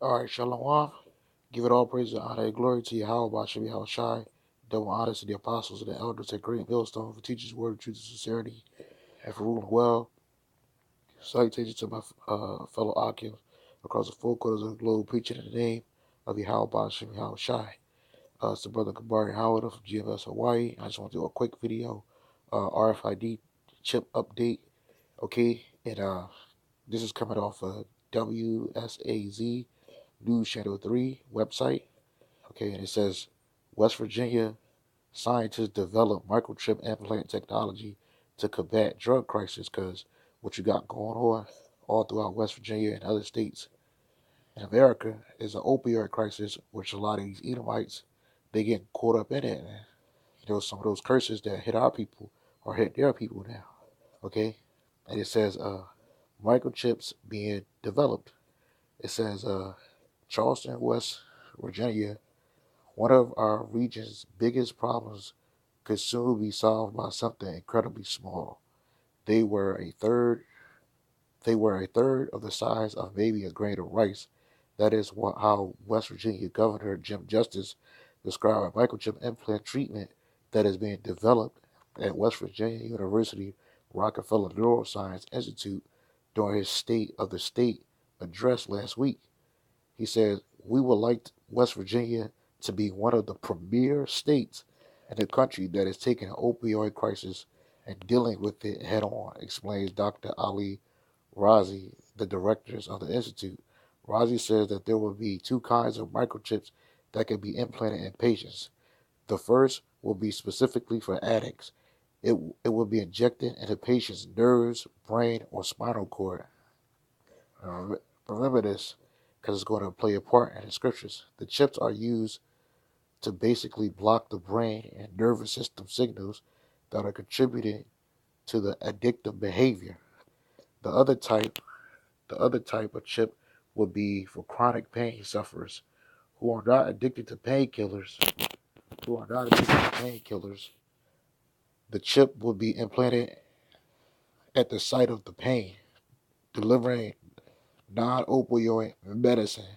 All right, Shalom. Give it all praise and honor and glory to Yahweh, Bashem, Yahweh Shai. Double honors to the apostles and the elders at Great Millstone for teaching word of truth and sincerity and for ruling well. Salutations to my fellow Akim across the four quarters of the globe, preaching in the name of Yahweh, Bashem, Yahweh Shai. It's the brother Kabari Howard from GMS Hawaii. I just want to do a quick video, RFID chip update, okay? And this is coming off WSAZ News Channel 3 website. Okay, and it says West Virginia scientists develop microchip implant technology to combat drug crisis, because what you got going on all throughout West Virginia and other states in America is an opioid crisis, which a lot of these Edomites, they get caught up in it. And, some of those curses that hit our people are hit their people now. Okay, and it says microchips being developed. It says Charleston, West Virginia, one of our region's biggest problems, could soon be solved by something incredibly small. They were a third. They were a third of the size of maybe a grain of rice. That is how West Virginia Governor Jim Justice described a microchip implant treatment that is being developed at West Virginia University Rockefeller Neuroscience Institute during his State of the State address last week. He said, "We would like West Virginia to be one of the premier states in the country that is taking an opioid crisis and dealing with it head on," explains Dr. Ali Razi, the directors of the Institute. Razi says that there will be two kinds of microchips that can be implanted in patients. The first will be specifically for addicts. It will be injected into patients' nerves, brain, or spinal cord. Remember this, because it's going to play a part in the scriptures. The chips are used to basically block the brain and nervous system signals that are contributing to the addictive behavior. The other type, the other type of chip would be for chronic pain sufferers who are not addicted to painkillers. The chip will be implanted at the site of the pain, delivering non-opioid medicine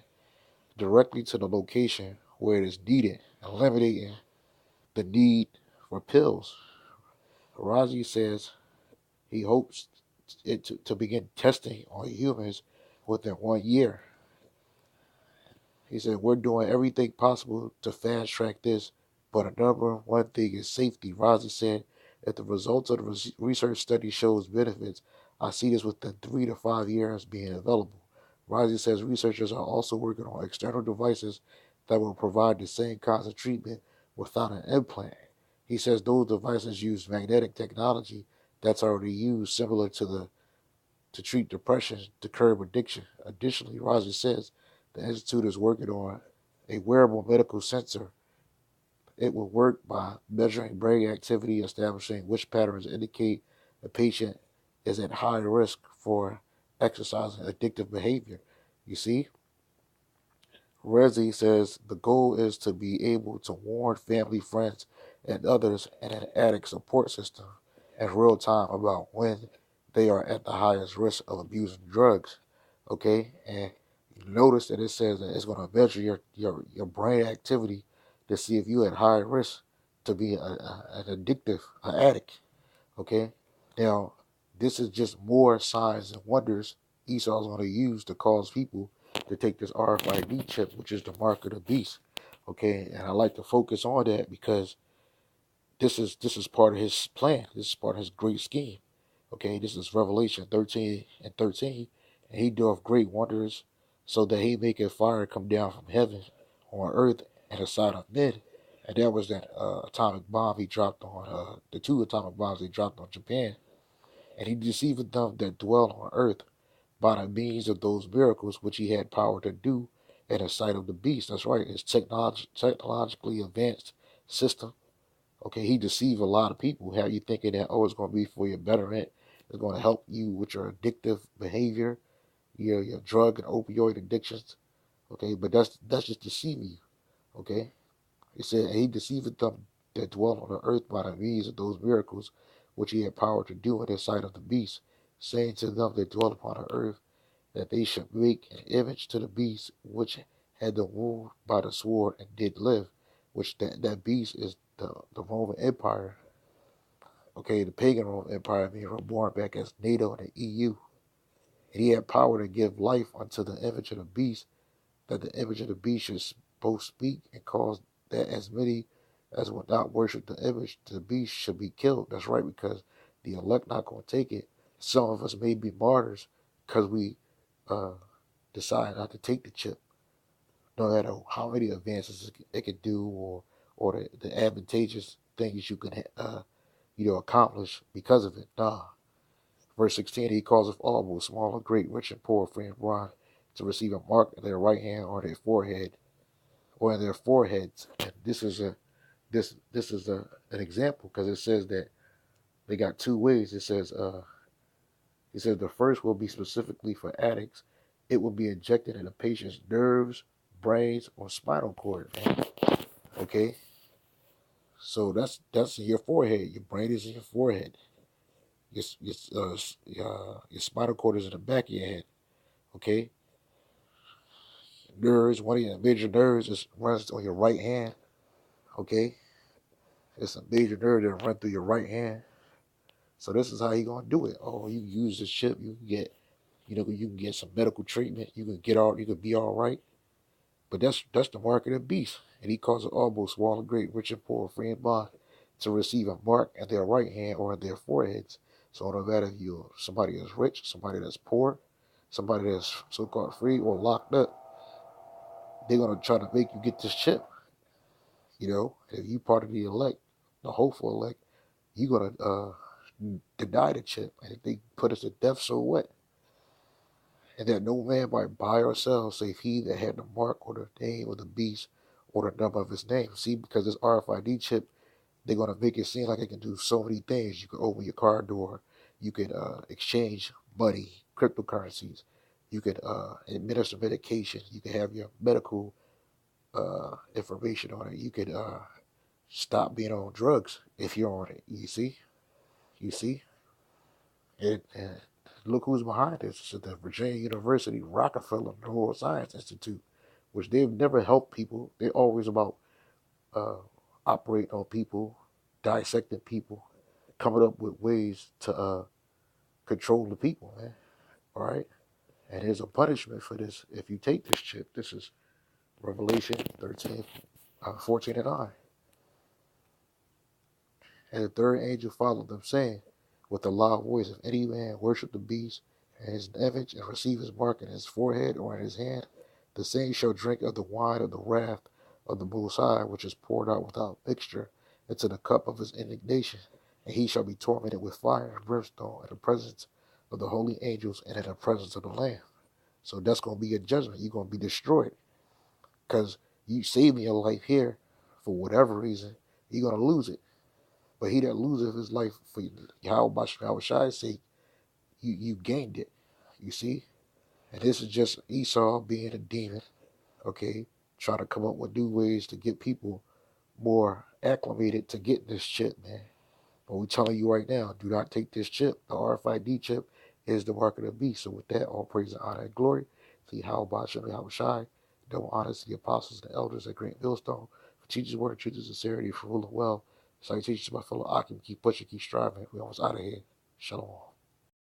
directly to the location where it is needed, eliminating the need for pills. Razi says he hopes it to begin testing on humans within 1 year. He said, "We're doing everything possible to fast track this, but a number one thing is safety." Razi said, "If the results of the research study shows benefits, I see this within 3 to 5 years being available." Razi says researchers are also working on external devices that will provide the same kinds of treatment without an implant. He says those devices use magnetic technology that's already used, similar to treat depression, to curb addiction. Additionally, Razi says the Institute is working on a wearable medical sensor. It will work by measuring brain activity, establishing which patterns indicate a patient is at high risk for exercising addictive behavior. You see, Rezi says the goal is to be able to warn family, friends, and others in an addict support system in real time about when they are at the highest risk of abusing drugs. Okay, and you notice that it says that it's going to measure your brain activity to see if you're at high risk to be an addictive, an addict. Okay, now this is just more signs and wonders Esau's going to use to cause people to take this RFID chip, which is the mark of the beast. Okay, and I like to focus on that because this is part of his plan. This is part of his great scheme. Okay, this is Revelation 13 and 13, and he doeth great wonders, so that he maketh fire come down from heaven on earth and the side of men. And that was that atomic bomb he dropped on the two atomic bombs he dropped on Japan. And he deceiveth them that dwell on earth by the means of those miracles which he had power to do in the sight of the beast. That's right, his technologically advanced system. Okay, he deceived a lot of people. Have you thinking that, oh, it's going to be for your betterment, it's going to help you with your addictive behavior, your drug and opioid addictions. Okay, but that's just deceiving you. Okay, he said he deceived them that dwell on the earth by the means of those miracles which he had power to do in the sight of the beast, saying to them that dwell upon the earth, that they should make an image to the beast which had the wound by the sword and did live, which that beast is the Roman Empire. Okay, the pagan Roman Empire being reborn back as NATO and the EU. And he had power to give life unto the image of the beast, that the image of the beast should both speak and cause that as many as would not worship the image to the beast should be killed. That's right, because the elect not going to take it. Some of us may be martyrs because we uh, decide not to take the chip, no matter how many advances it could do, or the advantageous things you can accomplish because of it. Nah. Verse 16, he calls of all, both small and great, rich and poor, free and bond, to receive a mark in their right hand or their forehead, or in their foreheads. And this is an example, because it says that they got two ways. It says the first will be specifically for addicts. It will be injected in a patient's nerves, brains, or spinal cord. Man. Okay, so that's in your forehead. Your brain is in your forehead. Your spinal cord is in the back of your head. Okay, nerves. One of your major nerves is runs on your right hand. Okay, it's a major nerve that runs through your right hand. So this is how you gonna do it. Oh, you use this chip, you can get, you can get some medical treatment. You can be all right. But that's the mark of the beast. And he calls it all, both small and great, rich and poor, free and bond, to receive a mark at their right hand or at their foreheads. So no matter if you're somebody that's rich, somebody that's poor, somebody that's so-called free or locked up, they're gonna try to make you get this chip. If you part of the elect, the hopeful elect, you're gonna deny the chip. And if they put us to death, so what? And that no man might buy or sell, save he that had the mark or the name of the beast or the number of his name. See, because this RFID chip, they're gonna make it seem like it can do so many things. You can open your car door, you can exchange money, cryptocurrencies, you can administer medication, you can have your medical information on it, you can stop being on drugs if you're on it. You see, and look who's behind this. It's the Virginia University Rockefeller Neuroscience Institute, which they've never helped people. They're always about uh, operating on people, dissecting people, coming up with ways to control the people, man. All right? And there's a punishment for this if you take this chip. This is Revelation 13, 14 and 9. And the third angel followed them, saying with a loud voice, if any man worship the beast and his image, and receive his mark in his forehead or in his hand, the same shall drink of the wine of the wrath of the Most High, which is poured out without mixture into the cup of his indignation. And he shall be tormented with fire and brimstone in the presence of the holy angels and in the presence of the Lamb. So that's going to be your judgment. You're going to be destroyed because you saving your life here for whatever reason. You're going to lose it. But he that loseth his life for Yahweh's sake, you gained it. You see? And this is just Esau being a demon, okay? Trying to come up with new ways to get people more acclimated to get this chip, man. But we're telling you right now, do not take this chip. The RFID chip is the mark of the beast. So with that, all praise and honor and glory to Yahweh double honors to the apostles and the elders at Great Millstone, for teachers' word, truth, and sincerity, for ruling well. So I teach my fellow Akim, keep pushing, keep striving. We almost out of here. Shalom.